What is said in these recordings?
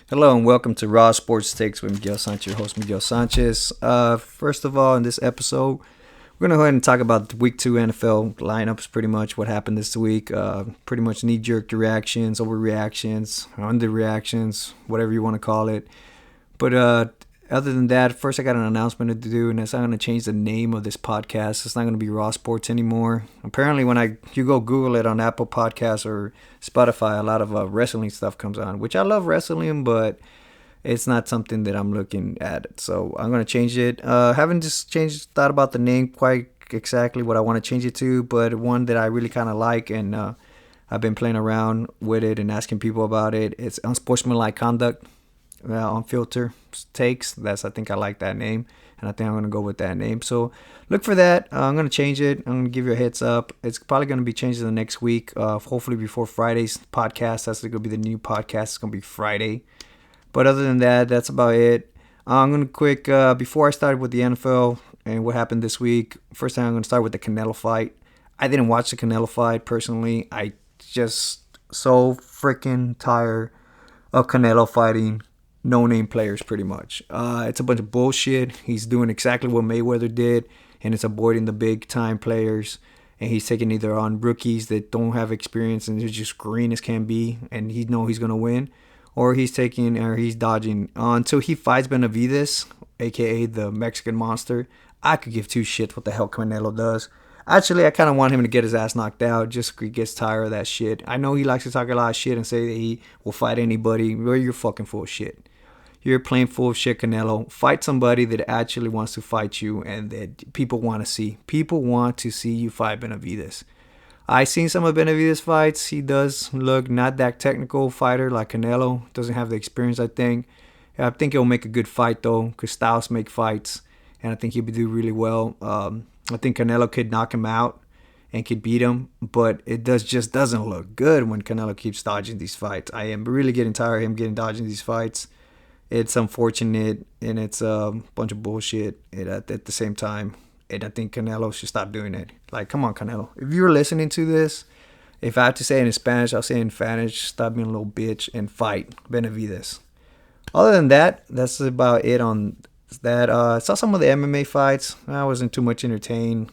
Hello and welcome to Raw Sports Takes with Miguel Sanchez, your host Miguel Sanchez. First of all, in this episode, we're going to go ahead and talk about the Week 2 NFL lineups, pretty much what happened this week. Pretty much knee-jerk reactions, overreactions, underreactions, whatever you want to call it. But other than that, first I got an announcement to do, and that's I'm going to change the name of this podcast. It's not going to be Raw Sports anymore. Apparently, when you go Google it on Apple Podcasts or Spotify, a lot of wrestling stuff comes on, which I love wrestling, but it's not something that I'm looking at. So I'm going to change it. Haven't just thought about the name quite exactly what I want to change it to, but one that I really kind of like, and I've been playing around with it and asking people about it. It's Unsportsmanlike Conduct. Unfiltered takes. I think I like that name, and I think I'm gonna go with that name. So look for that. I'm gonna change it. I'm gonna give you a heads up. It's probably gonna be changed in the next week. Hopefully before Friday's podcast. That's gonna be the new podcast. It's gonna be Friday. But other than that, that's about it. I'm gonna before I start with the NFL and what happened this week. First thing I'm gonna start with the Canelo fight. I didn't watch the Canelo fight personally. I just so freaking tired of Canelo fighting no-name players, pretty much. It's a bunch of bullshit. He's doing exactly what Mayweather did, and it's avoiding the big-time players. And he's taking either on rookies that don't have experience and they're just green as can be, and he know he's gonna win, or he's dodging until he fights Benavides, aka the Mexican Monster. I could give two shits what the hell Canelo does. Actually, I kind of want him to get his ass knocked out just so he gets tired of that shit. I know he likes to talk a lot of shit and say that he will fight anybody. Well, you're fucking full of shit. You're plain full of shit, Canelo. Fight somebody that actually wants to fight you and that people want to see. People want to see you fight Benavides. I've seen some of Benavides' fights. He does look not that technical fighter like Canelo. Doesn't have the experience, I think. I think he'll make a good fight, though, because styles make fights. And I think he'll do really well. I think Canelo could knock him out and could beat him. But it just doesn't look good when Canelo keeps dodging these fights. I am really getting tired of him dodging these fights. It's unfortunate, and it's a bunch of bullshit at the same time. And I think Canelo should stop doing it. Like, come on, Canelo. If you're listening to this, if I have to say it in Spanish, I'll say it in Spanish. Stop being a little bitch and fight Benavides. Other than that, that's about it on that. I saw some of the MMA fights. I wasn't too much entertained.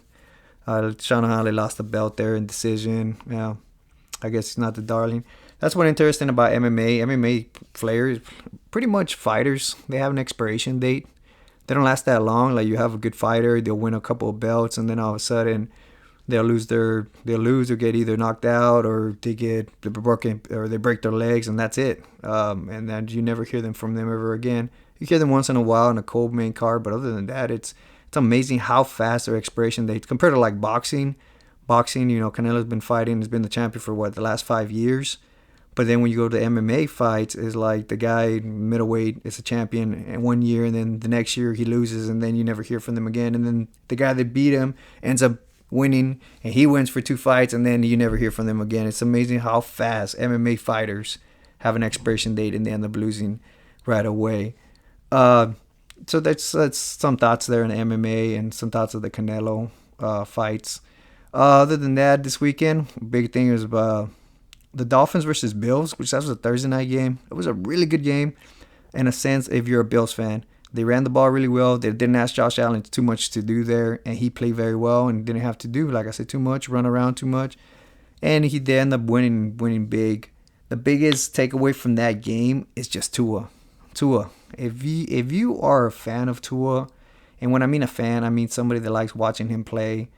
Sean O'Malley lost the belt there in decision. Yeah, I guess he's not the darling. That's what's interesting about MMA. MMA players, pretty much fighters, they have an expiration date. They don't last that long. Like, you have a good fighter, they'll win a couple of belts, and then all of a sudden they'll lose or get either knocked out, or they get broken, or they break their legs, and that's it. And then you never hear from them ever again. You hear them once in a while in a cold main card, but other than that, it's amazing how fast their expiration date compared to like boxing. Boxing, Canelo's been fighting, has been the champion for the last 5 years. But then when you go to MMA fights, it's like the guy middleweight is a champion in 1 year, and then the next year he loses, and then you never hear from them again. And then the guy that beat him ends up winning, and he wins for 2 fights, and then you never hear from them again. It's amazing how fast MMA fighters have an expiration date and they end up losing right away. So that's some thoughts there in MMA and some thoughts of the Canelo fights. Other than that, this weekend, big thing is the Dolphins versus Bills, which that was a Thursday night game. It was a really good game in a sense if you're a Bills fan. They ran the ball really well. They didn't ask Josh Allen too much to do there, and he played very well and didn't have to do, like I said, too much, run around too much. And he did end up winning big. The biggest takeaway from that game is just Tua. If you are a fan of Tua, and when I mean a fan, I mean somebody that likes watching him play,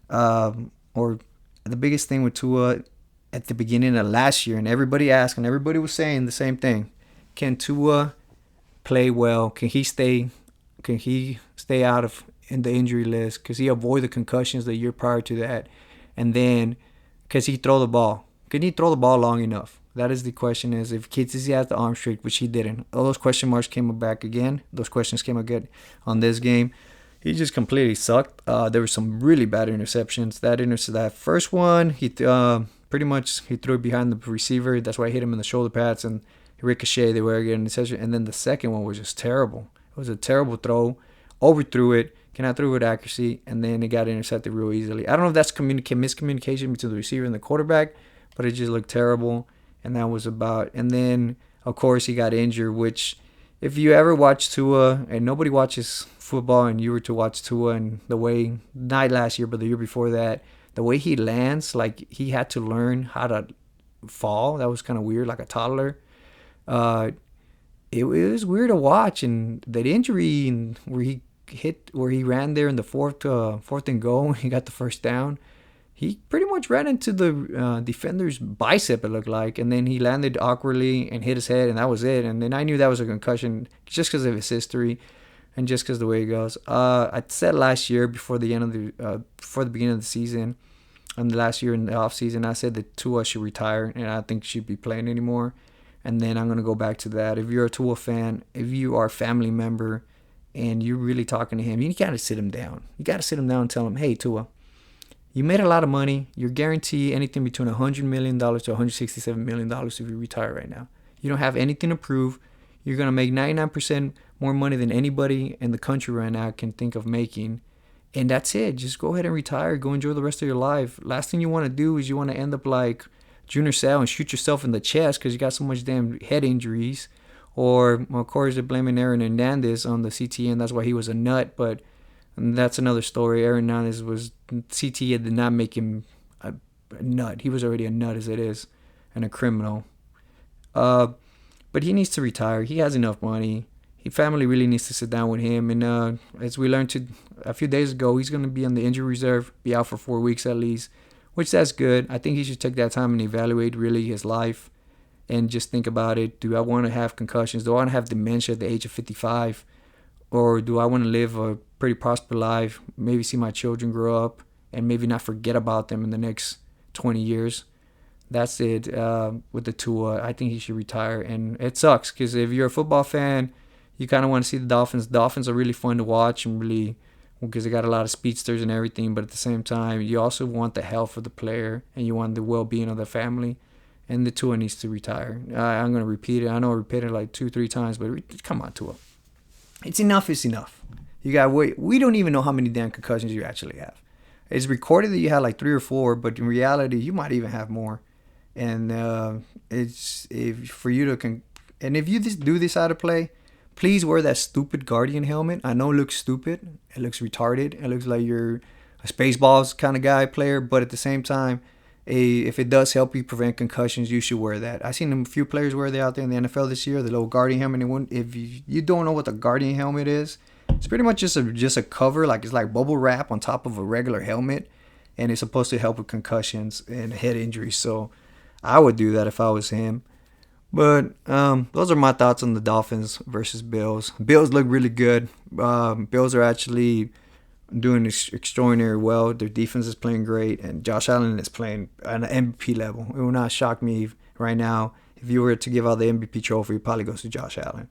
or the biggest thing with Tua at the beginning of last year, and everybody asked, and everybody was saying the same thing: can Tua play well? Can he stay out of in the injury list? Can he avoid the concussions the year prior to that? And then, can he throw the ball? Can he throw the ball long enough? That is the question. Is if he has the arm strength, which he didn't. All those question marks came back again. Those questions came again on this game. He just completely sucked. There were some really bad interceptions. That first one, he pretty much he threw it behind the receiver. That's why I hit him in the shoulder pads and he ricocheted. They were getting an interception. And then the second one was just terrible. It was a terrible throw. Overthrew it. Cannot throw it with accuracy. And then it got intercepted real easily. I don't know if that's miscommunication between the receiver and the quarterback, but it just looked terrible. And that was about. And then Of course, he got injured, which if you ever watch Tua, and nobody watches football, and you were to watch Tua, and the way, not last year, but the year before that, the way he lands, like he had to learn how to fall. That was kind of weird, like a toddler. Uh, it was weird to watch, and that injury and where he ran there in the fourth and goal, he got the first down. He pretty much ran into the defender's bicep, it looked like, and then he landed awkwardly and hit his head, and that was it. And then I knew that was a concussion just because of his history and just because of the way it goes. I said last year before the beginning of the season, and the last year in the off season, I said that Tua should retire, and I think she should be playing anymore. And then I'm gonna go back to that. If you're a Tua fan, if you are a family member, and you're really talking to him, you gotta sit him down. You gotta sit him down and tell him, hey Tua, you made a lot of money. You're guaranteed anything between $100 million to $167 million if you retire right now. You don't have anything to prove. You're going to make 99% more money than anybody in the country right now can think of making. And that's it. Just go ahead and retire. Go enjoy the rest of your life. Last thing you want to do is you want to end up like Junior Seau and shoot yourself in the chest because you got so much damn head injuries. Or, of course, they're blaming Aaron Hernandez on the CTE, and that's why he was a nut. But that's another story. Aaron Hernandez was CTE did not make him a nut. He was already a nut as it is, and a criminal. But he needs to retire. He has enough money. His family really needs to sit down with him. And as we learned a few days ago, he's going to be on the injury reserve, be out for 4 weeks at least, which that's good. I think he should take that time and evaluate really his life and just think about it. Do I want to have concussions? Do I want to have dementia at the age of 55? Or do I want to live a pretty prosperous life, maybe see my children grow up, and maybe not forget about them in the next 20 years? That's it with the Tua. I think he should retire. And it sucks because if you're a football fan, you kind of want to see the Dolphins. Dolphins are really fun to watch and really because they got a lot of speedsters and everything. But at the same time, you also want the health of the player and you want the well-being of the family. And the Tua needs to retire. I'm going to repeat it. I know I repeated it like 2-3 times, but come on, Tua. It's enough is enough. You got wait. We don't even know how many damn concussions you actually have. It's recorded that you had like 3 or 4, but in reality, you might even have more. And it's for you to and if you just do this out of play, please wear that stupid Guardian helmet. I know it looks stupid. It looks retarded. It looks like you're a Spaceballs kind of guy player, but at the same time, if it does help you prevent concussions, you should wear that. I've seen a few players wear that out there in the NFL this year, the little Guardian helmet. If you don't know what the Guardian helmet is, it's pretty much just a cover, like it's like bubble wrap on top of a regular helmet, and it's supposed to help with concussions and head injuries. So I would do that if I was him. But those are my thoughts on the Dolphins versus Bills. Bills look really good. Bills are actually doing extraordinary well. Their defense is playing great, and Josh Allen is playing at an MVP level. It will not shock me right now if you were to give out the MVP trophy. It probably goes to Josh Allen.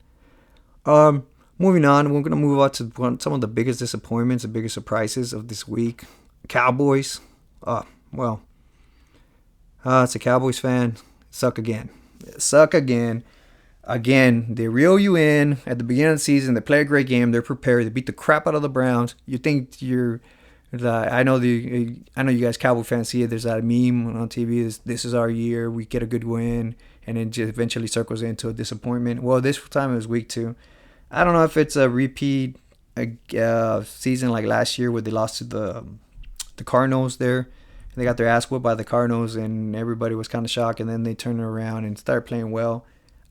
Moving on, we're going to move on to some of the biggest disappointments and biggest surprises of this week. Cowboys. It's a Cowboys fan. Suck again. Again, they reel you in at the beginning of the season. They play a great game. They're prepared. They beat the crap out of the Browns. You think you're... I know you guys Cowboy fans see it. There's that meme on TV. This is our year. We get a good win. And it just eventually circles into a disappointment. Well, this time it was week 2. I don't know if it's a repeat season like last year where they lost to the Cardinals there. They got their ass whooped by the Cardinals, and everybody was kind of shocked. And then they turned it around and started playing well.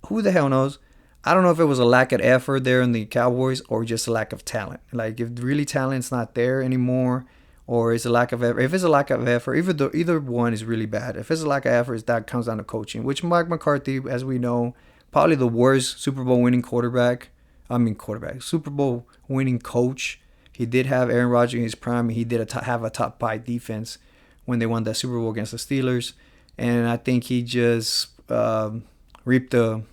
Who the hell knows? I don't know if it was a lack of effort there in the Cowboys or just a lack of talent. Like, if really talent's not there anymore, or it's a lack of effort. If it's a lack of effort, either one is really bad. If it's a lack of effort, that comes down to coaching, which Mike McCarthy, as we know, probably the worst Super Bowl winning Super Bowl winning coach. He did have Aaron Rodgers in his prime. He did have a top 5 defense when they won that Super Bowl against the Steelers. And I think he just reaped the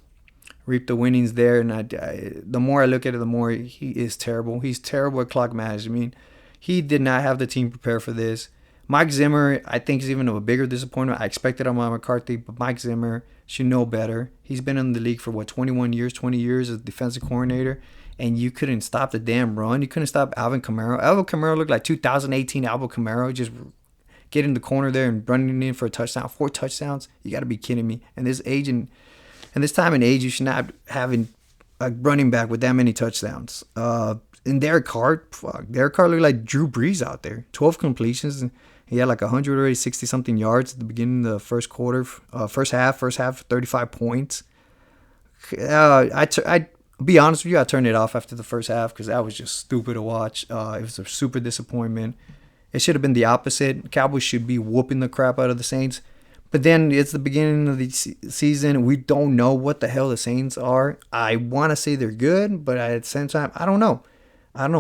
winnings there. And the more I look at it, the more he is terrible. He's terrible at clock management. He did not have the team prepared for this. Mike Zimmer, I think, is even a bigger disappointment. I expected him on McCarthy, but Mike Zimmer should know better. He's been in the league for, 20 years as defensive coordinator, and you couldn't stop the damn run. You couldn't stop Alvin Kamara. Alvin Kamara looked like 2018 Alvin Kamara, just getting in the corner there and running in for a touchdown. 4 touchdowns? You got to be kidding me. And this agent, And this time in age, you should not having a running back with that many touchdowns. And Derek Carr looked like Drew Brees out there. 12 completions. And he had like 160 something yards at the beginning of the first quarter, first half, 35 points. I be honest with you, I turned it off after the first half because that was just stupid to watch. It was a super disappointment. It should have been the opposite. Cowboys should be whooping the crap out of the Saints. But then it's the beginning of the season. We don't know what the hell the Saints are. I want to say they're good, but at the same time, I don't know.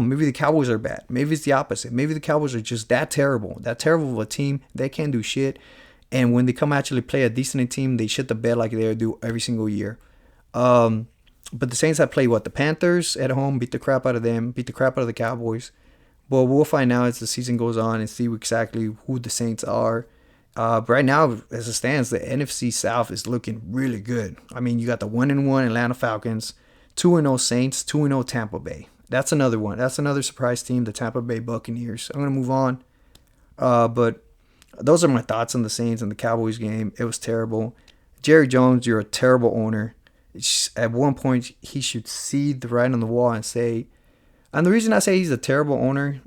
Maybe the Cowboys are bad. Maybe it's the opposite. Maybe the Cowboys are just that terrible of a team. They can't do shit. And when they come actually play a decent team, they shit the bed like they do every single year. But the Saints have played the Panthers at home, beat the crap out of them, beat the crap out of the Cowboys. But we'll find out as the season goes on and see exactly who the Saints are. But right now, as it stands, the NFC South is looking really good. I mean, you got the 1-1 Atlanta Falcons, 2-0 Saints, 2-0 Tampa Bay. That's another one. That's another surprise team, the Tampa Bay Buccaneers. I'm going to move on. But those are my thoughts on the Saints and the Cowboys game. It was terrible. Jerry Jones, you're a terrible owner. At one point, he should see the writing on the wall and say, and the reason I say he's a terrible owner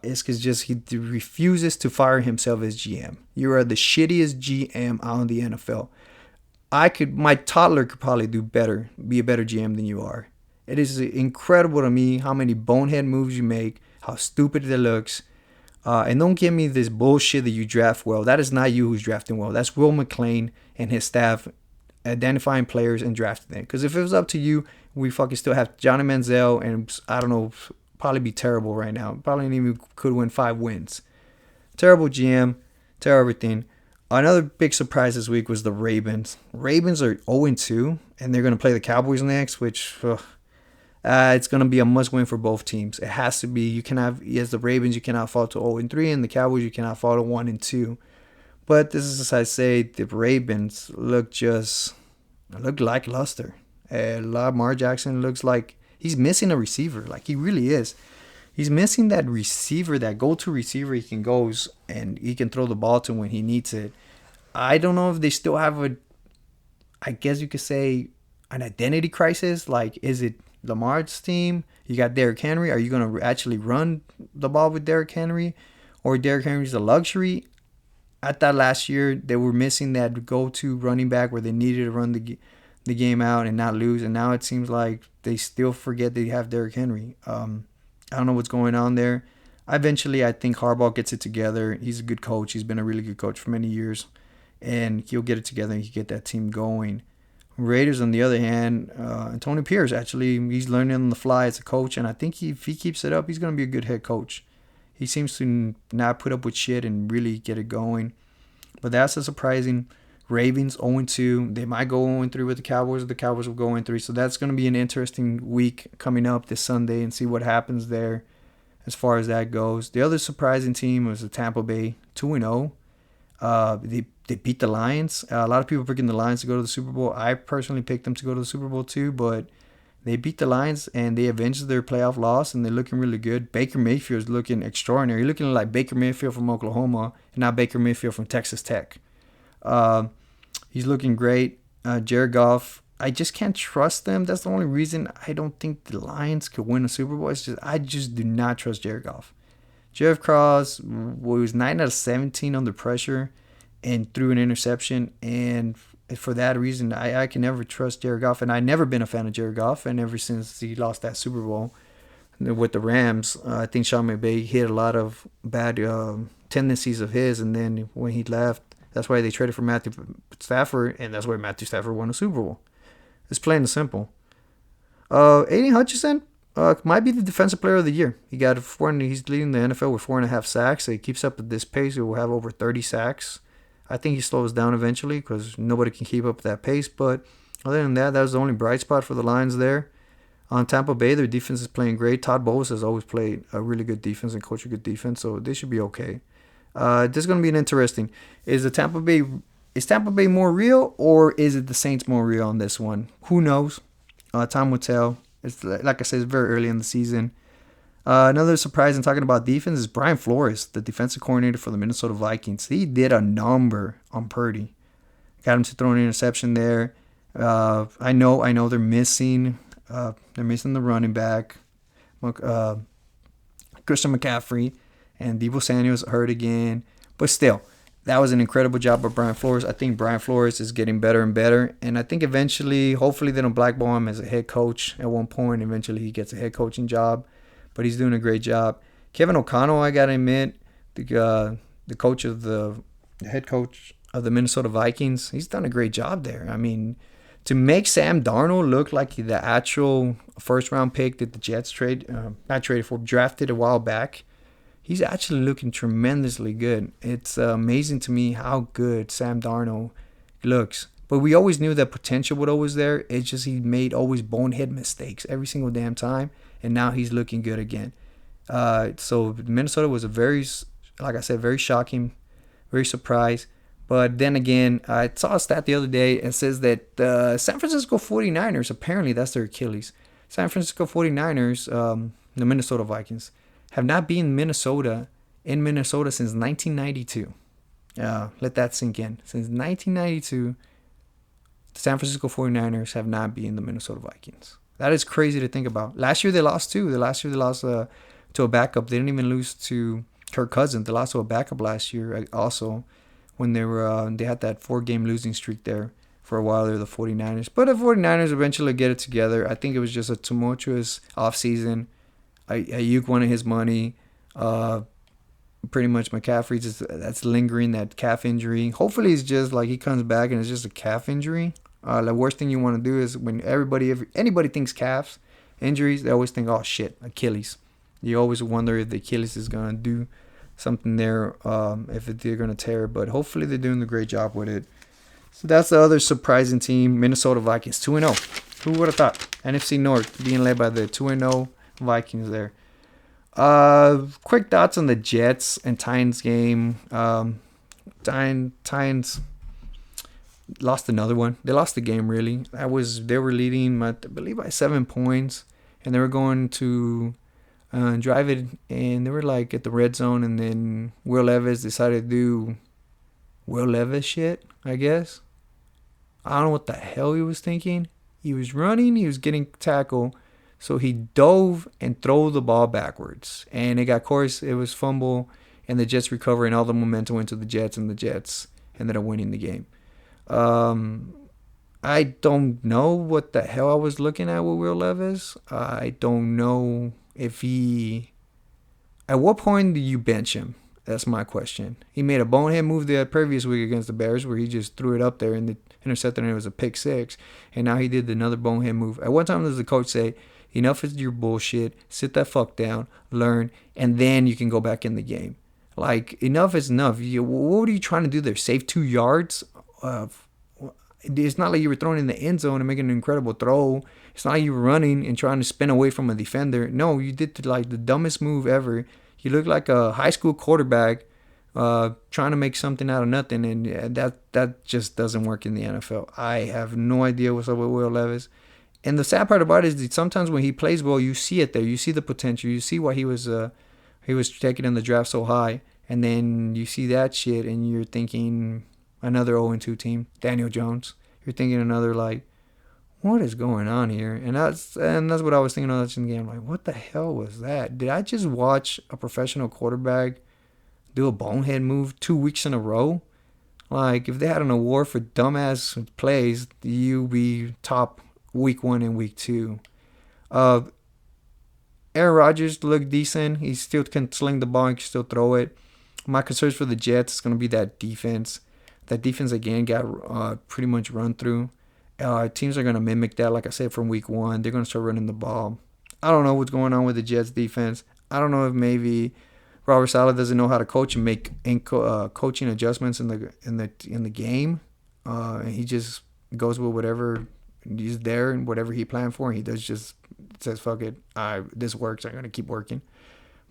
is because he refuses to fire himself as GM. You are the shittiest GM out in the NFL. My toddler could probably do better, be a better GM than you are. It is incredible to me how many bonehead moves you make, how stupid it looks. And don't give me this bullshit that you draft well. That is not you who's drafting well. That's Will McClain and his staff identifying players and drafting them. Because if it was up to you, we fucking still have Johnny Manziel and, I don't know, probably be terrible right now. Probably even could win 5 wins. Terrible GM, terrible everything. Another big surprise this week was the Ravens. Ravens are 0-2, and they're going to play the Cowboys next, which it's going to be a must-win for both teams. It has to be. You cannot, as the Ravens, you cannot fall to 0-3, and the Cowboys, you cannot fall to 1-2. But this is, as I say, the Ravens look lackluster. Lamar Jackson looks like he's missing a receiver. Like, he really is. He's missing that receiver, that go-to receiver he can go and he can throw the ball to when he needs it. I don't know if they still have I guess you could say, an identity crisis. Like, is it Lamar's team? You got Derrick Henry. Are you going to actually run the ball with Derrick Henry? Or Derrick Henry's a luxury? I thought last year they were missing that go-to running back where they needed to run the game out and not lose. And now it seems like they still forget they have Derrick Henry. I don't know what's going on there. Eventually, I think Harbaugh gets it together. He's a good coach. He's been a really good coach for many years. And he'll get it together and he'll get that team going. Raiders, on the other hand, Tony Pierce, actually, he's learning on the fly as a coach. And I think if he keeps it up, he's going to be a good head coach. He seems to not put up with shit and really get it going. But that's a surprising. Ravens 0-2. They might go 0-3 with the Cowboys, or the Cowboys will go 0-3. So that's going to be an interesting week coming up this Sunday and see what happens there as far as that goes. The other surprising team was the Tampa Bay 2-0. They beat the Lions. A lot of people picking the Lions to go to the Super Bowl. I personally picked them to go to the Super Bowl too, but they beat the Lions and they avenged their playoff loss, and they're looking really good. Baker Mayfield is looking extraordinary. He's looking like Baker Mayfield from Oklahoma and not Baker Mayfield from Texas Tech. He's looking great. Jared Goff, I just can't trust them. That's the only reason I don't think the Lions could win a Super Bowl. I just do not trust Jared Goff. Jeff Cross was 9 out of 17 under pressure and threw an interception, and for that reason, I can never trust Jared Goff, and I've never been a fan of Jared Goff, and ever since he lost that Super Bowl with the Rams, I think Sean McVay hit a lot of bad tendencies of his, and then when he left, that's why they traded for Matthew Stafford, and that's why Matthew Stafford won a Super Bowl. It's plain and simple. Aiden Hutchinson might be the defensive player of the year. He's leading the NFL with 4.5 sacks. So he keeps up at this pace, he will have over 30 sacks. I think he slows down eventually because nobody can keep up with that pace. But other than that, that was the only bright spot for the Lions there. On Tampa Bay, their defense is playing great. Todd Bowles has always played a really good defense and coached a good defense, so they should be okay. This is going to be an interesting. Is Tampa Bay more real, or is it the Saints more real on this one? Who knows? Time will tell. It's like I said, it's very early in the season. Another surprise in talking about defense is Brian Flores, the defensive coordinator for the Minnesota Vikings. He did a number on Purdy. Got him to throw an interception there. I know they're missing the running back, uh, Christian McCaffrey, and Debo Samuel's hurt again. But still, that was an incredible job by Brian Flores. I think Brian Flores is getting better and better, and I think eventually, hopefully, they don't blackball him as a head coach at one point. Eventually, he gets a head coaching job, but he's doing a great job. Kevin O'Connell, I gotta admit, the coach of the head coach of the Minnesota Vikings, he's done a great job there. I mean, to make Sam Darnold look like the actual first round pick that the Jets not traded for, drafted a while back, he's actually looking tremendously good. It's amazing to me how good Sam Darnold looks. But we always knew that potential was always there. It's just he made always bonehead mistakes every single damn time, and now he's looking good again. So Minnesota was like I said, very shocking, very surprised. But then again, I saw a stat the other day. It says that the San Francisco 49ers, apparently that's their Achilles. San Francisco 49ers, the Minnesota Vikings, have not been in Minnesota since 1992. Let that sink in. Since 1992, the San Francisco 49ers have not been the Minnesota Vikings. That is crazy to think about. Last year they lost too. Last year they lost to a backup. They didn't even lose to Kirk Cousins. They lost to a backup last year also, when they had that 4-game losing streak there for a while. They're the 49ers. But the 49ers eventually get it together. I think it was just a tumultuous offseason. Ayuk wanted his money. Pretty much McCaffrey's that's lingering, that calf injury. Hopefully it's just like he comes back and it's just a calf injury. The worst thing you want to do is when anybody thinks calves injuries, they always think, oh shit, Achilles. You always wonder if the Achilles is going to do something there, if they're going to tear. But hopefully they're doing a great job with it. So that's the other surprising team, Minnesota Vikings, 2-0. Who would have thought? NFC North being led by the 2-0 Vikings there. Quick thoughts on the Jets and Titans game. Titans lost another one. They lost the game, really. They were leading, I believe, by 7 points, and they were going to drive it, and they were like at the red zone, and then Will Levis decided to do Will Levis shit, I guess. I don't know what the hell he was thinking. He was running, he was getting tackled, so he dove and threw the ball backwards, and it was fumble, and the Jets recover, and all the momentum went to the Jets, and the Jets ended up winning the game. I don't know what the hell I was looking at with Will Levis. I don't know if at what point do you bench him? That's my question. He made a bonehead move the previous week against the Bears where he just threw it up there and the intercepted, and it was a pick six. And now he did another bonehead move. At one time does the coach say, enough is your bullshit, sit that fuck down, learn, and then you can go back in the game. Like, enough is enough. What are you trying to do there? Save 2 yards? It's not like you were throwing in the end zone and making an incredible throw. It's not like you were running and trying to spin away from a defender. No, you did like the dumbest move ever. You look like a high school quarterback trying to make something out of nothing, and that just doesn't work in the NFL. I have no idea what's up with Will Levis. And the sad part about it is that sometimes when he plays well, you see it there. You see the potential. You see why he was taken in the draft so high. And then you see that shit, and you're thinking another 0-2 team, Daniel Jones. You're thinking another, like, what is going on here? And that's what I was thinking on that game. Like, what the hell was that? Did I just watch a professional quarterback do a bonehead move 2 weeks in a row? Like, if they had an award for dumbass plays, you'd be top week 1 and week 2. Aaron Rodgers looked decent. He still can sling the ball. He can still throw it. My concerns for the Jets is going to be that defense. That defense, again, got pretty much run through. Teams are going to mimic that, like I said, from week 1. They're going to start running the ball. I don't know what's going on with the Jets defense. I don't know if maybe Robert Saleh doesn't know how to coach and make coaching adjustments in the game. And he just goes with whatever he's there and whatever he planned for. And he says, fuck it. This works. I'm going to keep working.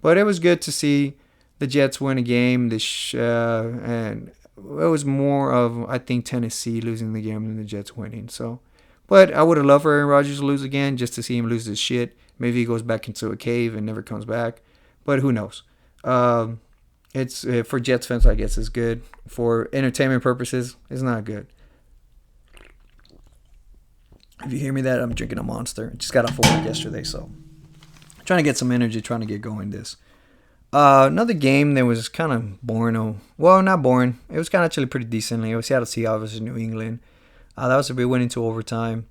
But it was good to see the Jets win a game. And it was more of, I think, Tennessee losing the game than the Jets winning. So, but I would have loved for Aaron Rodgers to lose again, just to see him lose his shit. Maybe he goes back into a cave and never comes back. But who knows? It's for Jets fans, I guess, it's good. For entertainment purposes, it's not good. If you hear me that, I'm drinking a Monster. Just got off of work yesterday, so trying to get some energy, trying to get going this. Another game that was kind of boring. Well, not boring. It was kind of actually pretty decently. It was Seattle Seahawks versus New England. That was a big win into overtime.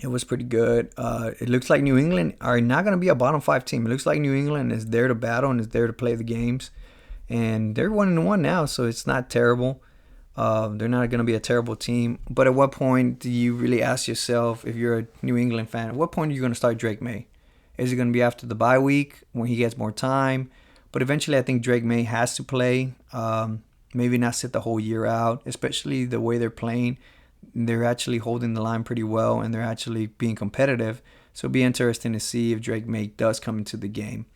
It was pretty good. It looks like New England are not going to be a bottom five team. It looks like New England is there to battle and is there to play the games, and they're 1-1 now, so it's not terrible. They're not going to be a terrible team. But at what point do you really ask yourself, if you're a New England fan, at what point are you going to start Drake May? Is it going to be after the bye week when he gets more time? But eventually, I think Drake May has to play. Maybe not sit the whole year out, especially the way they're playing. They're actually holding the line pretty well, and they're actually being competitive. So it'll be interesting to see if Drake May does come into the game.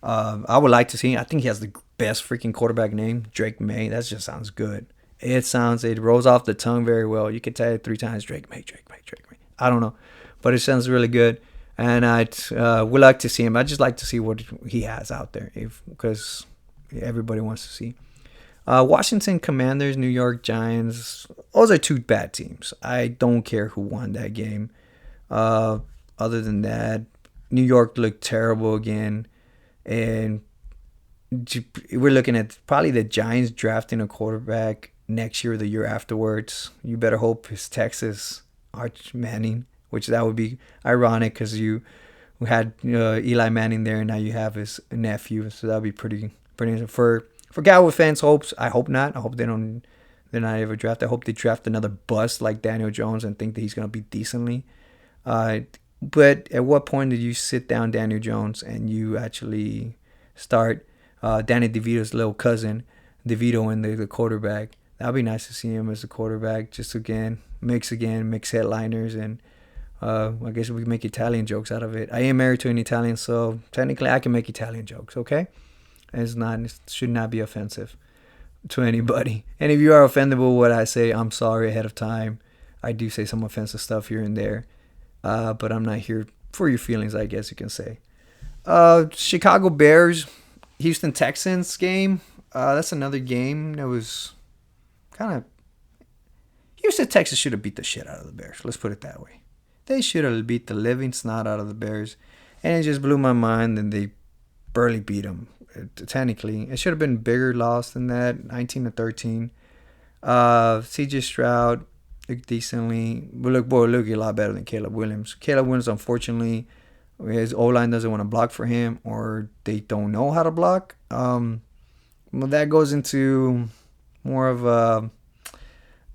I would like to see. I think he has the best freaking quarterback name, Drake May. That just sounds good. It rolls off the tongue very well. You could tell it 3 times, Drake May, Drake May, Drake May. I don't know, but it sounds really good. And I would like to see him. I just like to see what he has out there, because everybody wants to see. Washington Commanders, New York Giants. Those are 2 bad teams. I don't care who won that game. Other than that, New York looked terrible again. And we're looking at probably the Giants drafting a quarterback next year or the year afterwards. You better hope it's Texas Arch Manning, which that would be ironic because you had Eli Manning there, and now you have his nephew. So that would be pretty for Cowboy fans. Hopes, I hope not. I hope they're not ever draft. I hope they draft another bust like Daniel Jones and think that he's gonna be decently. But at what point did you sit down Daniel Jones and you actually start Danny DeVito's little cousin, DeVito, in the quarterback? That'd be nice to see him as a quarterback. Just mix headliners, and I guess we can make Italian jokes out of it. I am married to an Italian, so technically I can make Italian jokes. Okay, it should not be offensive to anybody. And if you are offended with what I say, I'm sorry ahead of time. I do say some offensive stuff here and there, but I'm not here for your feelings, I guess you can say. Chicago Bears, Houston Texans game. That's another game that was kind of. Houston Texans should have beat the shit out of the Bears. Let's put it that way. They should have beat the living snot out of the Bears, and it just blew my mind. And they barely beat them. Technically, it should have been a bigger loss than that, 19-13. C.J. Stroud looked decently. Look a lot better than Caleb Williams. Caleb Williams, unfortunately, his O-line doesn't want to block for him, or they don't know how to block. Well, that goes into more of a.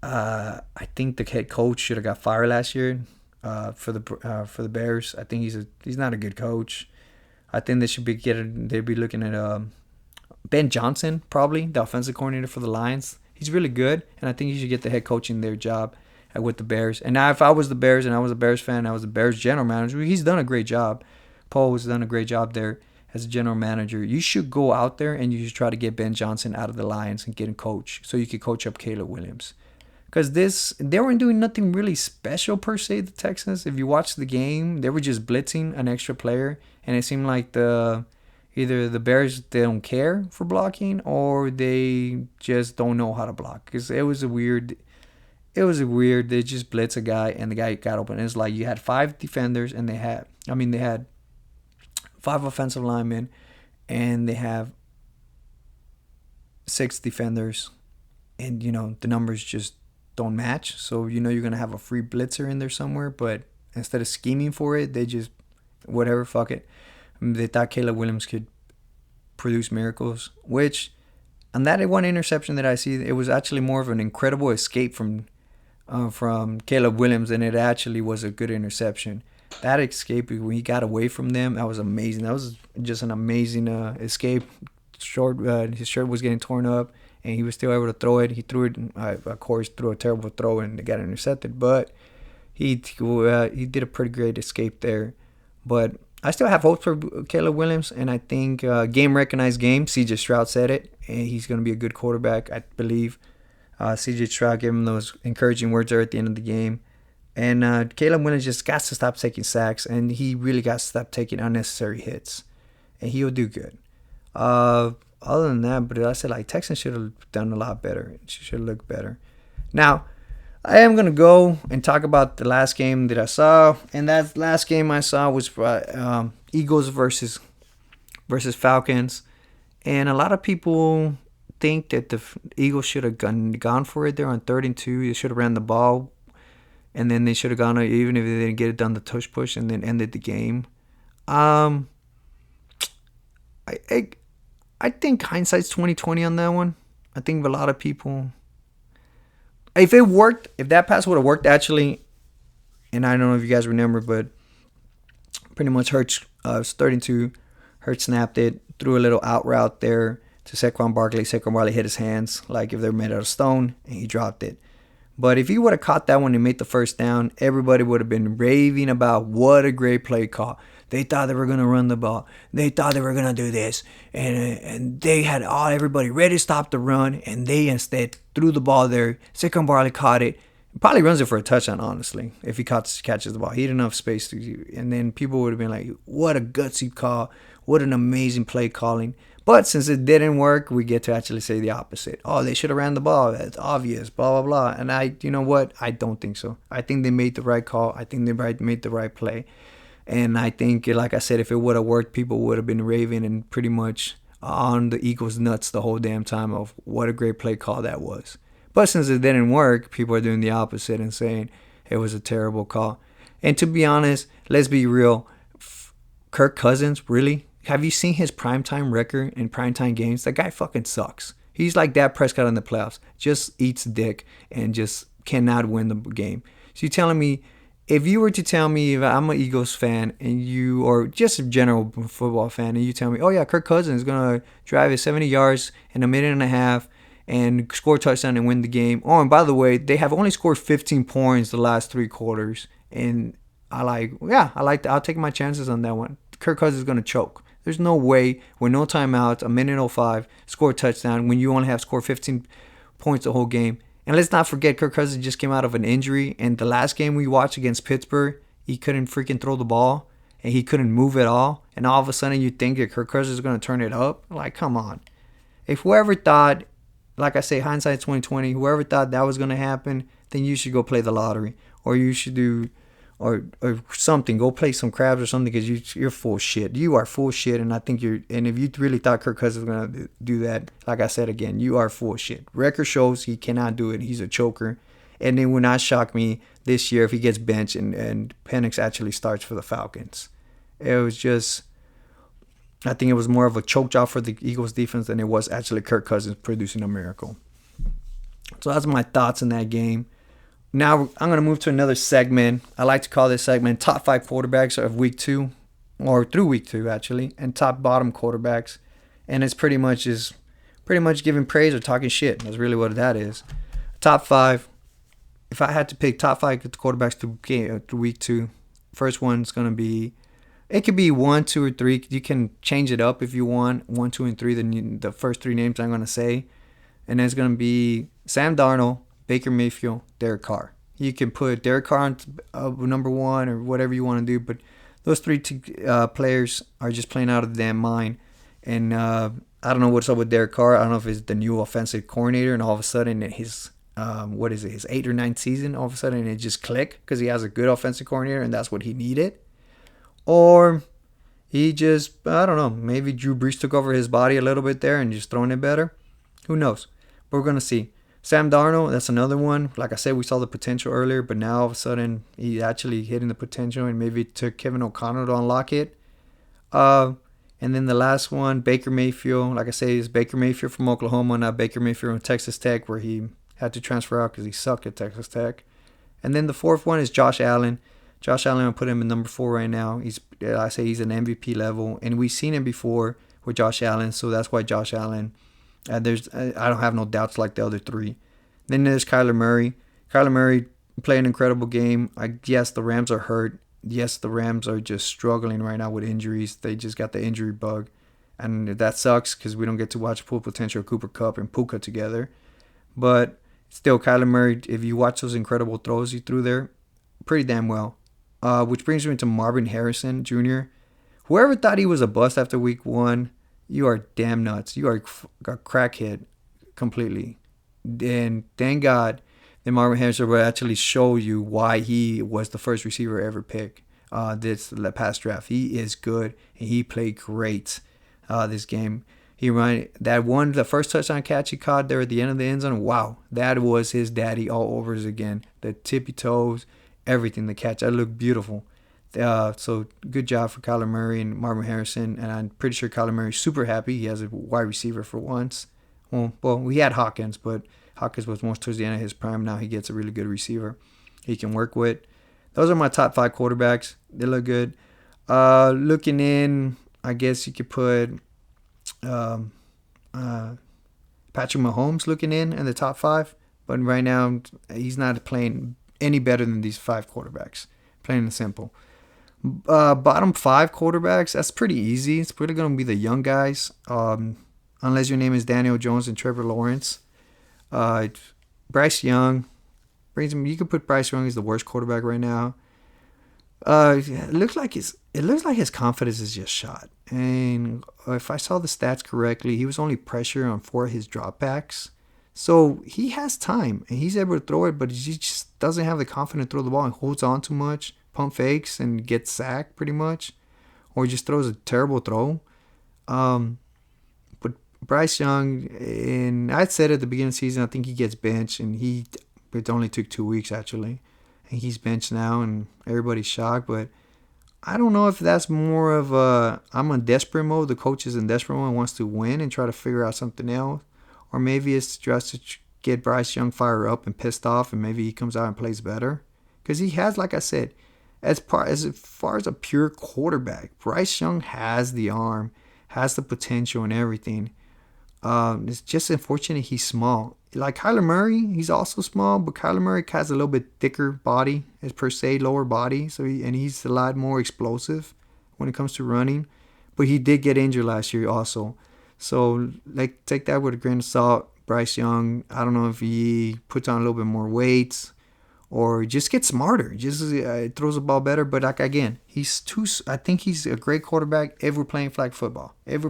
I think the head coach should have got fired last year for the Bears. I think he's not a good coach. I think they'd be looking at Ben Johnson, probably the offensive coordinator for the Lions. He's really good, and I think he should get the head coaching their job with the Bears. And now, if I was the Bears and I was a Bears fan, I was the Bears general manager. He's done a great job. Paul has done a great job there as a general manager. You should go out there and you should try to get Ben Johnson out of the Lions and get him coach, so you could coach up Caleb Williams. Because they weren't doing nothing really special per se, the Texans. If you watch the game, they were just blitzing an extra player, and it seemed like either the Bears, they don't care for blocking, or they just don't know how to block. Because it was a weird. They just blitz a guy, and the guy got open. It's like you had 5 defenders, and they had 5 offensive linemen, and they have 6 defenders, and the numbers just don't match. So you're going to have a free blitzer in there somewhere, but instead of scheming for it, they just whatever, fuck it. They thought Caleb Williams could produce miracles, which on that one interception that I see, it was actually more of an incredible escape from Caleb Williams, and it actually was a good interception. That escape, when he got away from them, that was amazing. That was just an amazing escape. His shirt was getting torn up, and he was still able to throw it. He threw it, of course, threw a terrible throw, and it got intercepted. But he did a pretty great escape there. But I still have hopes for Caleb Williams, and I think game recognized game. C.J. Stroud said it, and he's going to be a good quarterback, I believe. C.J. Stroud gave him those encouraging words there at the end of the game. And Caleb Williams just got to stop taking sacks, and he really got to stop taking unnecessary hits, and he'll do good. Other than that, but I said, Texans should have done a lot better. She should have looked better. Now, I am gonna go and talk about the last game that I saw, and that last game I saw was Eagles versus Falcons, and a lot of people think that the Eagles should have gone for it there on 3rd and 2. They should have ran the ball, and then they should have gone even if they didn't get it done the tush push, and then ended the game. Um, I I, I think hindsight's 2020 on that one. I think a lot of people, if it worked, if that pass would have worked actually, and I don't know if you guys remember, but pretty much Hurts was 32. Hurts snapped it, threw a little out route there to Saquon Barkley. Saquon Barkley hit his hands like if they're made out of stone, and he dropped it. But if he would have caught that one and made the first down, everybody would have been raving about what a great play call. They thought they were going to run the ball. They thought they were going to do this. And they had everybody ready to stop the run, and they instead threw the ball there. Saquon Barkley caught it. Probably runs it for a touchdown, honestly, if he catches the ball. He had enough space to. And then people would have been like, what a gutsy call. What an amazing play calling. But since it didn't work, we get to actually say the opposite. Oh, they should have ran the ball. That's obvious. Blah, blah, blah. And you know what? I don't think so. I think they made the right call. I think they made the right play. And I think, like I said, if it would have worked, people would have been raving and pretty much on the Eagles' nuts the whole damn time of what a great play call that was. But since it didn't work, people are doing the opposite and saying it was a terrible call. And to be honest, let's be real. Kirk Cousins, really? Have you seen his primetime record in primetime games? That guy fucking sucks. He's like Dak Prescott in the playoffs. Just eats dick and just cannot win the game. So you're telling me, if you were to tell me if I'm an Eagles fan and you, or just a general football fan, and you tell me, oh yeah, Kirk Cousins is going to drive it 70 yards in a minute and a half and score a touchdown and win the game. Oh, and by the way, they have only scored 15 points the last 3 quarters. And I'll take my chances on that one. Kirk Cousins is going to choke. There's no way, with no timeouts, a minute 05, score a touchdown when you only have scored 15 points the whole game. And let's not forget, Kirk Cousins just came out of an injury. And the last game we watched against Pittsburgh, he couldn't freaking throw the ball. And he couldn't move at all. And all of a sudden you think that Kirk Cousins is going to turn it up? Like, come on. If whoever thought, like I say, hindsight 2020, whoever thought that was going to happen, then you should go play the lottery. Or you should do... Or something, go play some crabs or something, because you're full shit. You are full shit, and I think and if you really thought Kirk Cousins was gonna do that, like I said again, you are full shit. Record shows he cannot do it. He's a choker, and it would not shock me this year if he gets benched and Penix actually starts for the Falcons. It was just, I think it was more of a choke job for the Eagles defense than it was actually Kirk Cousins producing a miracle. So that's my thoughts in that game. Now I'm going to move to another segment. I like to call this segment Top 5 Quarterbacks of Week 2, or through Week 2 actually, and Top Bottom Quarterbacks. And it's pretty much giving praise or talking shit. That's really what that is. Top 5. If I had to pick top 5 quarterbacks through Week 2, first one's going to be, it could be 1, 2, or 3. You can change it up if you want. 1, 2, and 3. Then the first 3 names I'm going to say. And it's going to be Sam Darnold, Baker Mayfield, Derek Carr. You can put Derek Carr on number 1 or whatever you want to do, but those 3 players are just playing out of the damn mind. And I don't know what's up with Derek Carr. I don't know if it's the new offensive coordinator, and all of a sudden his 8th or 9th season, all of a sudden it just clicked because he has a good offensive coordinator and that's what he needed. Or he just, I don't know, maybe Drew Brees took over his body a little bit there and just throwing it better. Who knows? But we're going to see. Sam Darnold, that's another one. Like I said, we saw the potential earlier, but now all of a sudden he's actually hitting the potential, and maybe it took Kevin O'Connell to unlock it. And then the last one, Baker Mayfield. Like I say, is Baker Mayfield from Oklahoma, not Baker Mayfield from Texas Tech, where he had to transfer out because he sucked at Texas Tech. And then the fourth one is Josh Allen. Josh Allen, I'll put him in number 4 right now. He's an MVP level, and we've seen him before with Josh Allen, so that's why Josh Allen. I don't have no doubts like the other 3. Then there's Kyler Murray. Kyler Murray played an incredible game. Yes, the Rams are hurt. Yes, the Rams are just struggling right now with injuries. They just got the injury bug. And that sucks because we don't get to watch full potential Cooper Kupp and Puka together. But still, Kyler Murray, if you watch those incredible throws he threw there, pretty damn well. Which brings me to Marvin Harrison Jr. Whoever thought he was a bust after week 1, you are damn nuts. You are a crackhead completely. And thank God then Marvin Harrison will actually show you why he was the first receiver ever picked this past draft. He is good, and he played great this game. He ran that one, the first touchdown catch he caught there at the end of the end zone. Wow, that was his daddy all over again. The tippy toes, everything, the catch. That looked beautiful. So good job for Kyler Murray and Marvin Harrison. And I'm pretty sure Kyler Murray's super happy. He has a wide receiver for once. Well, we had Hawkins, but Hawkins was more towards the end of his prime. Now he gets a really good receiver he can work with. Those are my top 5 quarterbacks. They look good. Looking in, I guess you could put Patrick Mahomes looking in the top 5. But right now, he's not playing any better than these 5 quarterbacks. Plain and simple. Bottom 5 quarterbacks, that's pretty easy. It's pretty going to be the young guys. Unless your name is Daniel Jones and Trevor Lawrence. Bryce Young. You could put Bryce Young as the worst quarterback right now. It looks like his confidence is just shot. And if I saw the stats correctly, he was only pressured on 4 of his dropbacks. So he has time and he's able to throw it, but he just doesn't have the confidence to throw the ball and holds on too much, pump fakes and gets sacked pretty much, or just throws a terrible throw. But Bryce Young, and I said at the beginning of the season, I think he gets benched, and it only took 2 weeks actually. And he's benched now, and everybody's shocked. But I don't know if that's more of I'm in desperate mode. The coach is in desperate mode and wants to win and try to figure out something else. Or maybe it's just to get Bryce Young fired up and pissed off, and maybe he comes out and plays better. Because he has, like I said, as far as a pure quarterback, Bryce Young has the arm, has the potential and everything. It's just unfortunate he's small. Like Kyler Murray, he's also small, but Kyler Murray has a little bit thicker body, as per se, lower body. So he's a lot more explosive when it comes to running. But he did get injured last year also. So take that with a grain of salt. Bryce Young, I don't know if he puts on a little bit more weight or just gets smarter. Just throws the ball better. But again, I think he's a great quarterback if we're playing flag football. But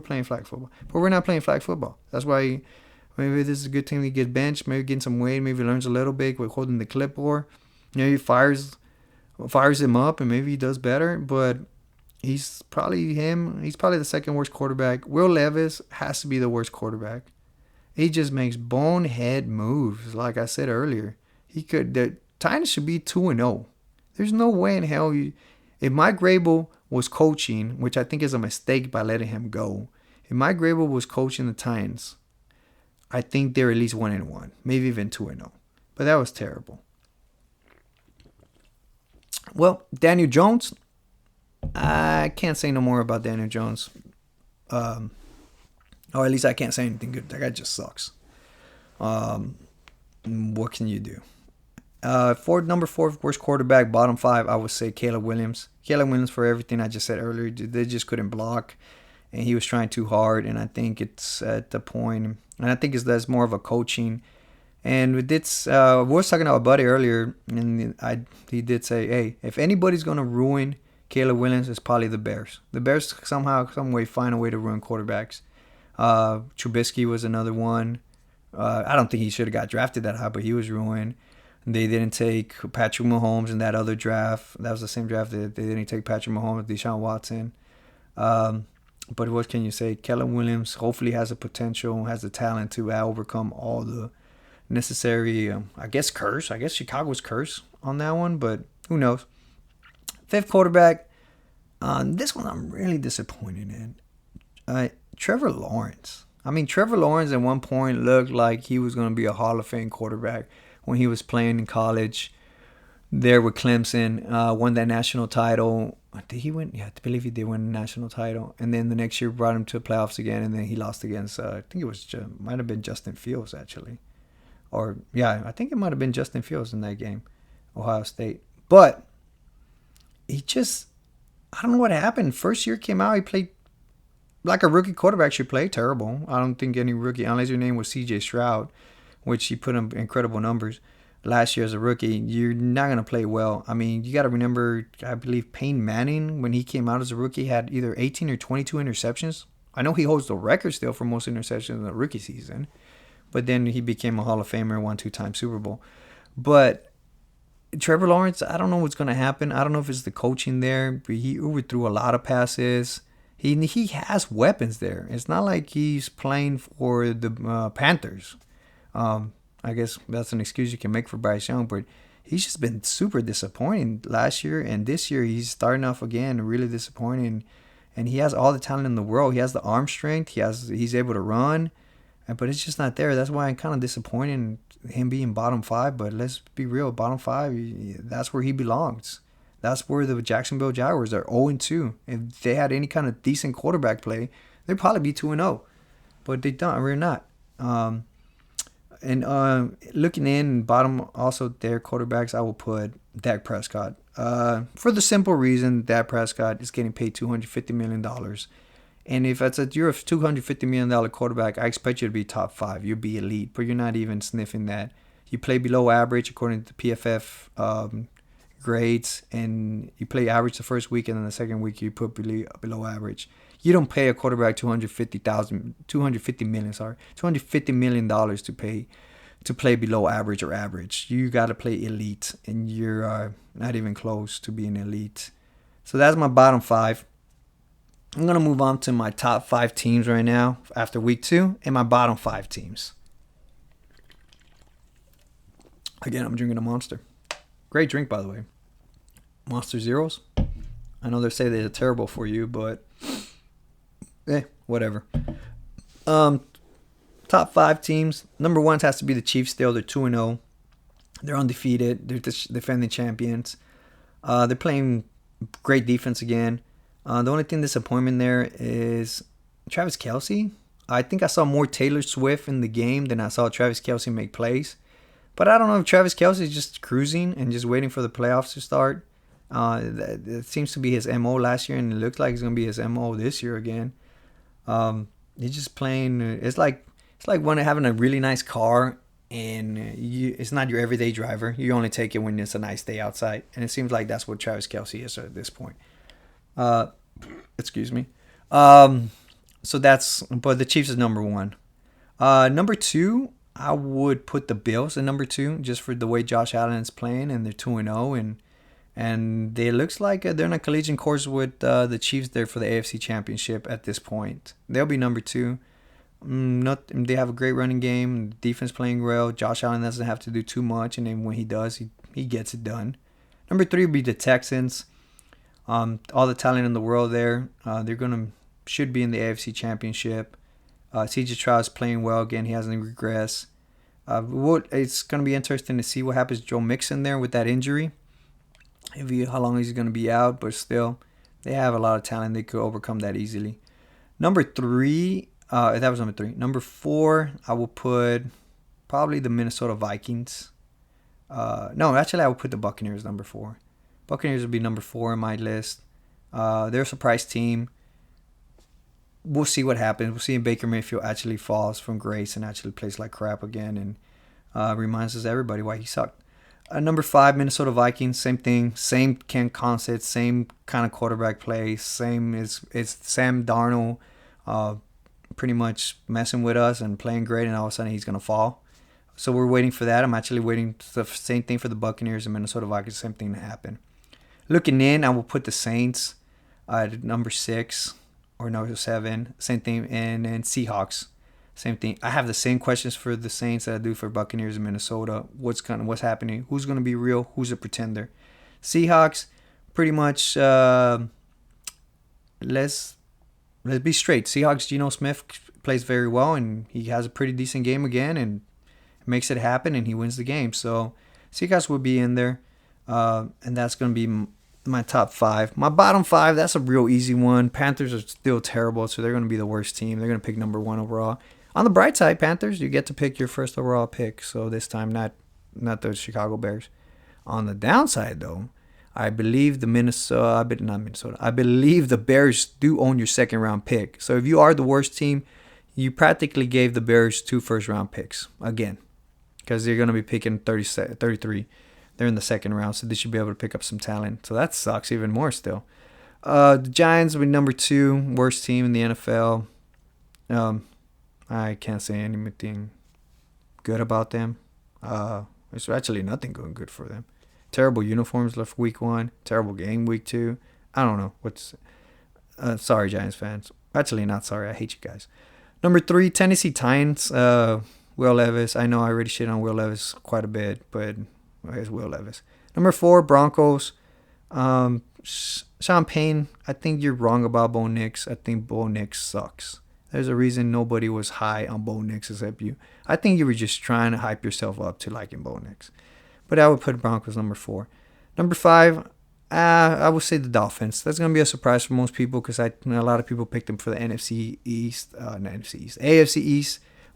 we're not playing flag football. That's why maybe this is a good team to get benched. Maybe getting some weight. Maybe learns a little bit with holding the clipboard. Maybe fires him up and maybe he does better. But he's probably the second worst quarterback. Will Levis has to be the worst quarterback. He just makes bonehead moves. Like I said earlier, the Titans should be 2-0. There's no way in hell if Mike Grable was coaching, which I think is a mistake by letting him go. If Mike Grable was coaching the Titans, I think they're at least 1-1, maybe even 2-0. But that was terrible. Well, Daniel Jones, I can't say no more about Daniel Jones. Or at least I can't say anything good. That guy just sucks. What can you do? Number 4 worst quarterback, bottom 5, I would say Caleb Williams. Caleb Williams, for everything I just said earlier, they just couldn't block, and he was trying too hard. And I think it's at the point, and I think that's more of a coaching. And we was talking to a buddy earlier, and he did say, hey, if anybody's gonna ruin Caleb Williams, it's probably the Bears. The Bears somehow, some way, find a way to ruin quarterbacks. Trubisky was another one. I don't think he should have got drafted that high, but he was ruined. They didn't take Patrick Mahomes in that other draft. That was the same draft that they didn't take Patrick Mahomes, Deshaun Watson. But what can you say? Caleb Williams hopefully has the potential, has the talent to overcome all the necessary, curse. I guess Chicago's curse on that one, but who knows? 5th quarterback. This one I'm really disappointed in. Trevor Lawrence. Trevor Lawrence at one point looked like he was going to be a Hall of Fame quarterback when he was playing in college there with Clemson. Won that national title. Did he win? Yeah, I believe he did win the national title. And then the next year brought him to the playoffs again, and then he lost against, I think it might have been Justin Fields, actually. I think it might have been Justin Fields in that game, Ohio State. But I don't know what happened. First year came out, he played like a rookie quarterback should play. Terrible. I don't think any rookie, unless your name was C.J. Stroud, which he put in incredible numbers last year as a rookie, you're not going to play well. You got to remember, I believe Peyton Manning, when he came out as a rookie, had either 18 or 22 interceptions. I know he holds the record still for most interceptions in the rookie season, but then he became a Hall of Famer, won 2-time Super Bowl. But Trevor Lawrence, I don't know what's going to happen. I don't know if it's the coaching there, but he overthrew a lot of passes. He has weapons there. It's not like he's playing for the Panthers. I guess that's an excuse you can make for Bryce Young, but he's just been super disappointing last year, and this year he's starting off again really disappointing. And he has all the talent in the world. He has the arm strength. He's able to run, but it's just not there. That's why I'm kind of disappointed in him being bottom five. But let's be real, bottom five, that's where he belongs. That's where the Jacksonville Jaguars are 0-2. If they had any kind of decent quarterback play, they'd probably be 2-0. But they don't. We're not. And looking in bottom also their quarterbacks, I will put Dak Prescott. For the simple reason Dak Prescott is getting paid $250 million. And if you're a $250 million quarterback, I expect you to be top five. You'll be elite, but you're not even sniffing that. You play below average according to PFF grades, and you play average the first week, and then the second week you put below average. You don't pay a quarterback $250 million to play below average or average. You got to play elite, and you're not even close to being elite. So that's my bottom five. I'm going to move on to my top five teams right now after week 2 and my bottom five teams. Again, I'm drinking a Monster. Great drink, by the way. Monster Zeros. I know they say they're terrible for you, but whatever. Top five teams. Number one has to be the Chiefs still. They're 2-0. They're undefeated. They're the defending champions. They're playing great defense again. The only thing disappointment there is Travis Kelce. I think I saw more Taylor Swift in the game than I saw Travis Kelce make plays. But I don't know if Travis Kelce is just cruising and just waiting for the playoffs to start. That seems to be his MO last year, and it looks like it's going to be his MO this year again. He's just playing. It's like when having a really nice car, and it's not your everyday driver. You only take it when it's a nice day outside, and it seems like that's what Travis Kelce is at this point. Excuse me. So but the Chiefs is number one. Number two, I would put the Bills at number two, just for the way Josh Allen is playing, and they're 2-0, and it looks like they're on a collision course with the Chiefs there for the AFC Championship at this point. They'll be number two. They have a great running game, defense playing well. Josh Allen doesn't have to do too much, and then when he does, he gets it done. Number three would be the Texans. All the talent in the world there. Should be in the AFC Championship. CJ Stroud is playing well again. He hasn't regressed. It's going to be interesting to see what happens to Joe Mixon there with that injury. How long he's going to be out, but still, they have a lot of talent. They could overcome that easily. Number three, that was number three. Number four, I will put probably the Minnesota Vikings. No, actually, I would put the Buccaneers number four. Buccaneers would be number four in my list. They're a surprise team. We'll see what happens. We'll see if Baker Mayfield actually falls from grace and actually plays like crap again, and reminds us everybody why he sucked. Number five, Minnesota Vikings, same thing. Same concept, same kind of quarterback play. Same as Sam Darnold pretty much messing with us and playing great, and all of a sudden he's going to fall. So we're waiting for that. I'm actually waiting the same thing for the Buccaneers and Minnesota Vikings, same thing to happen. Looking in, I will put the Saints at number 6 or number 7, same thing, and Seahawks. Same thing. I have the same questions for the Saints that I do for Buccaneers and Minnesota. What's happening? Who's going to be real? Who's a pretender? Seahawks, pretty much. Let's be straight. Seahawks. Geno Smith plays very well, and he has a pretty decent game again, and makes it happen, and he wins the game. So Seahawks will be in there, and that's going to be my top 5. My bottom 5. That's a real easy one. Panthers are still terrible, so they're going to be the worst team. They're going to pick number 1 overall. On the bright side, Panthers, you get to pick your first overall pick. So this time, not the Chicago Bears. On the downside, though, I believe I believe the Bears do own your second round pick. So if you are the worst team, you practically gave the Bears 2 first round picks again, because they're going to be picking 33. They're in the second round, so they should be able to pick up some talent. So that sucks even more still. The Giants will be number 2, worst team in the NFL. I can't say anything good about them. There's actually nothing going good for them. Terrible uniforms left week 1. Terrible game week 2. I don't know. Sorry, Giants fans. Actually, not sorry. I hate you guys. Number 3, Tennessee Titans. Will Levis. I know I already shit on Will Levis quite a bit, but here's Will Levis. Number 4, Broncos. Sean Payne, I think you're wrong about Bo Nix. I think Bo Nix sucks. There's a reason nobody was high on Bo Nix except you. I think you were just trying to hype yourself up to liking Bo Nix. But I would put Broncos number 4. Number 5, I would say the Dolphins. That's going to be a surprise for most people because a lot of people picked them for the AFC East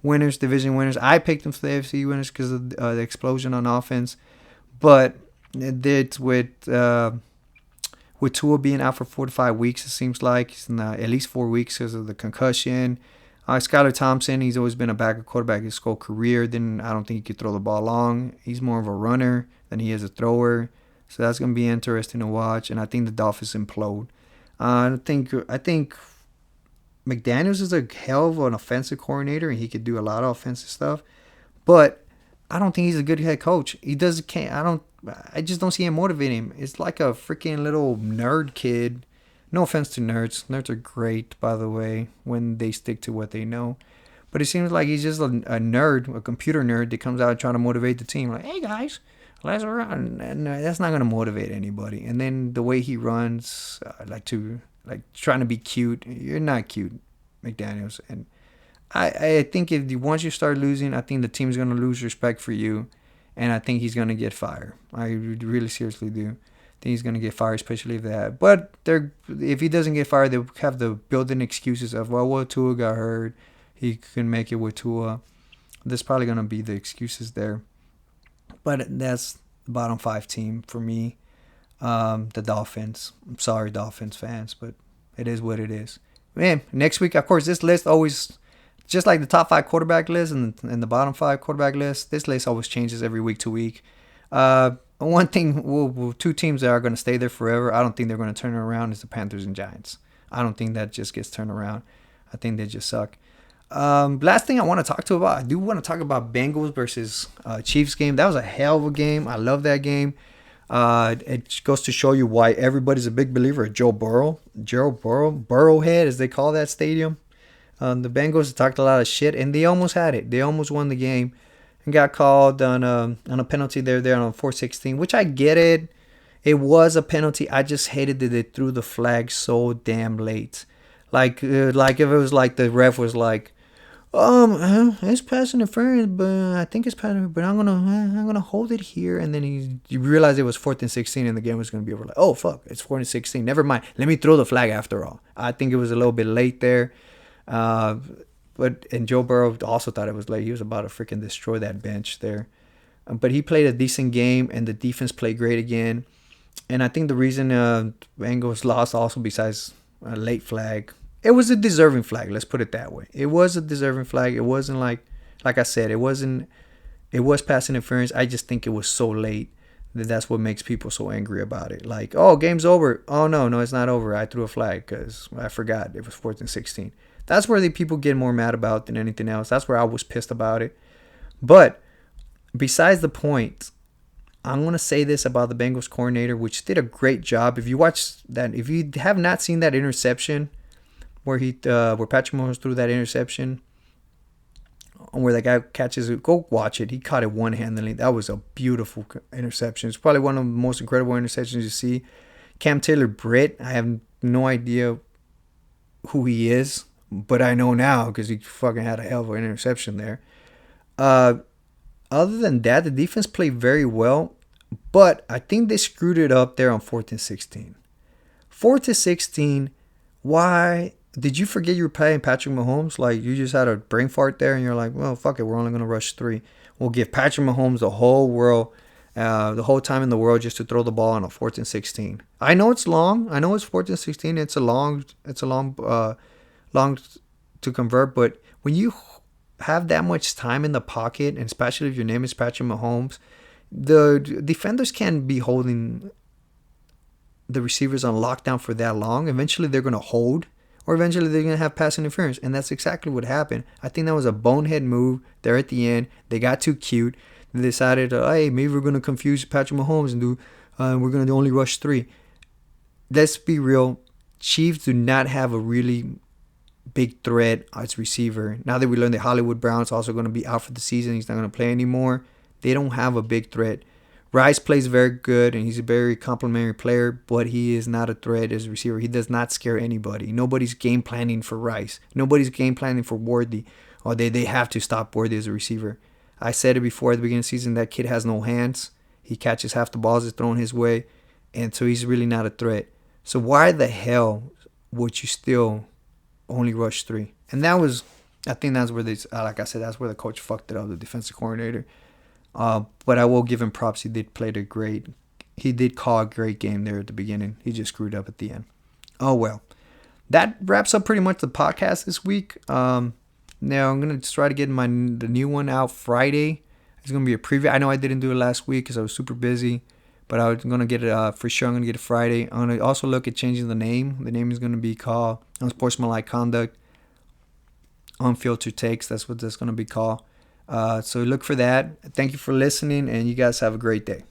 winners, division winners. I picked them for the AFC winners because of the explosion on offense. But it's with Tua being out for 4 to 5 weeks, it seems like. He's at least 4 weeks because of the concussion. Skylar Thompson, he's always been a backup quarterback his whole career. I don't think he could throw the ball long. He's more of a runner than he is a thrower. So that's going to be interesting to watch. And I think the Dolphins implode. I think McDaniels is a hell of an offensive coordinator, and he could do a lot of offensive stuff. But I don't think he's a good head coach. I just don't see him motivating him. It's like a freaking little nerd kid. No offense to nerds. Nerds are great, by the way, when they stick to what they know. But it seems like he's just a nerd, a computer nerd that comes out trying to motivate the team. Like, hey, guys, let's run. And that's not going to motivate anybody. And then the way he runs, trying to be cute. You're not cute, McDaniels. And I think once you start losing, I think the team's going to lose respect for you. And I think he's going to get fired. I really seriously do. I think he's going to get fired, especially if that. But if he doesn't get fired, they'll have the built-in excuses of, well, Tua got hurt. He couldn't make it with Tua. There's probably going to be the excuses there. But that's the bottom 5 team for me. The Dolphins. I'm sorry, Dolphins fans, but it is what it is. Man, next week, of course, this list always, just like the top 5 quarterback list and the bottom 5 quarterback list, this list always changes every week to week. One thing, 2 teams that are going to stay there forever, I don't think they're going to turn it around, is the Panthers and Giants. I don't think that just gets turned around. I think they just suck. Last thing I want to talk about, I do want to talk about Bengals versus Chiefs game. That was a hell of a game. I love that game. It goes to show you why everybody's a big believer of Joe Burrow. Burrowhead, as they call that stadium. The Bengals talked a lot of shit, and they almost had it. They almost won the game. And got called on a penalty there on 4-16, which I get it. It was a penalty. I just hated that they threw the flag so damn late. Like if it was like the ref was like, it's pass interference, but I think it's pass interference, but I'm gonna hold it here, and then you realize it was 4th and 16, and the game was gonna be over. Like, oh fuck, it's 4th and 16. Never mind. Let me throw the flag after all. I think it was a little bit late there. And Joe Burrow also thought it was late. He was about to freaking destroy that bench there. But he played a decent game, and the defense played great again. And I think the reason Bengals lost also, besides a late flag, it was a deserving flag. Let's put it that way. It was a deserving flag. It wasn't like I said, it was pass interference. I just think it was so late that's what makes people so angry about it. Like, oh, game's over. Oh, no, it's not over. I threw a flag because I forgot it was 4th and 16. That's where the people get more mad about than anything else. That's where I was pissed about it. But besides the point, I'm going to say this about the Bengals coordinator, which did a great job. If you watch that, if you have not seen that interception where Patrick Mahomes threw that interception, where that guy catches it, go watch it. He caught it one-handedly. That was a beautiful interception. It's probably one of the most incredible interceptions you see. Cam Taylor-Britt, I have no idea who he is. But I know now because he fucking had a hell of an interception there. Other than that, the defense played very well. But I think they screwed it up there on 4th and 16. 4th and 16, why? Did you forget you were playing Patrick Mahomes? Like, you just had a brain fart there and you're like, well, fuck it, we're only going to rush 3. We'll give Patrick Mahomes the whole time in the world just to throw the ball on a 4th and 16. I know it's long. I know it's 4th and 16. It's a long to convert, but when you have that much time in the pocket, and especially if your name is Patrick Mahomes, the defenders can't be holding the receivers on lockdown for that long. Eventually they're going to hold, or eventually they're going to have pass interference, and that's exactly what happened. I think that was a bonehead move there at the end. They got too cute. They decided, hey, maybe we're going to confuse Patrick Mahomes and we're going to only rush 3. Let's be real. Chiefs do not have a really big threat as receiver. Now that we learned that Hollywood Brown's also going to be out for the season, he's not going to play anymore. They don't have a big threat. Rice plays very good, and he's a very complimentary player, but he is not a threat as a receiver. He does not scare anybody. Nobody's game planning for Rice. Nobody's game planning for Worthy. Or they have to stop Worthy as a receiver. I said it before at the beginning of the season, that kid has no hands. He catches half the balls that's thrown his way, and so he's really not a threat. So why the hell would you still only rush 3? And I think that's where like I said, that's where the coach fucked it up, the defensive coordinator. But I will give him props. He did play he did call a great game there at the beginning. He just screwed up at the end. Oh well. That wraps up pretty much the podcast this week. Now I'm gonna try to get the new one out Friday. It's gonna be a preview. I know I didn't do it last week because I was super busy, but I was gonna get it for sure. I'm gonna get it Friday. I'm gonna also look at changing the name. The name is gonna be called Unsportsmanlike Conduct, Unfiltered Takes. That's what that's gonna be called. So look for that. Thank you for listening, and you guys have a great day.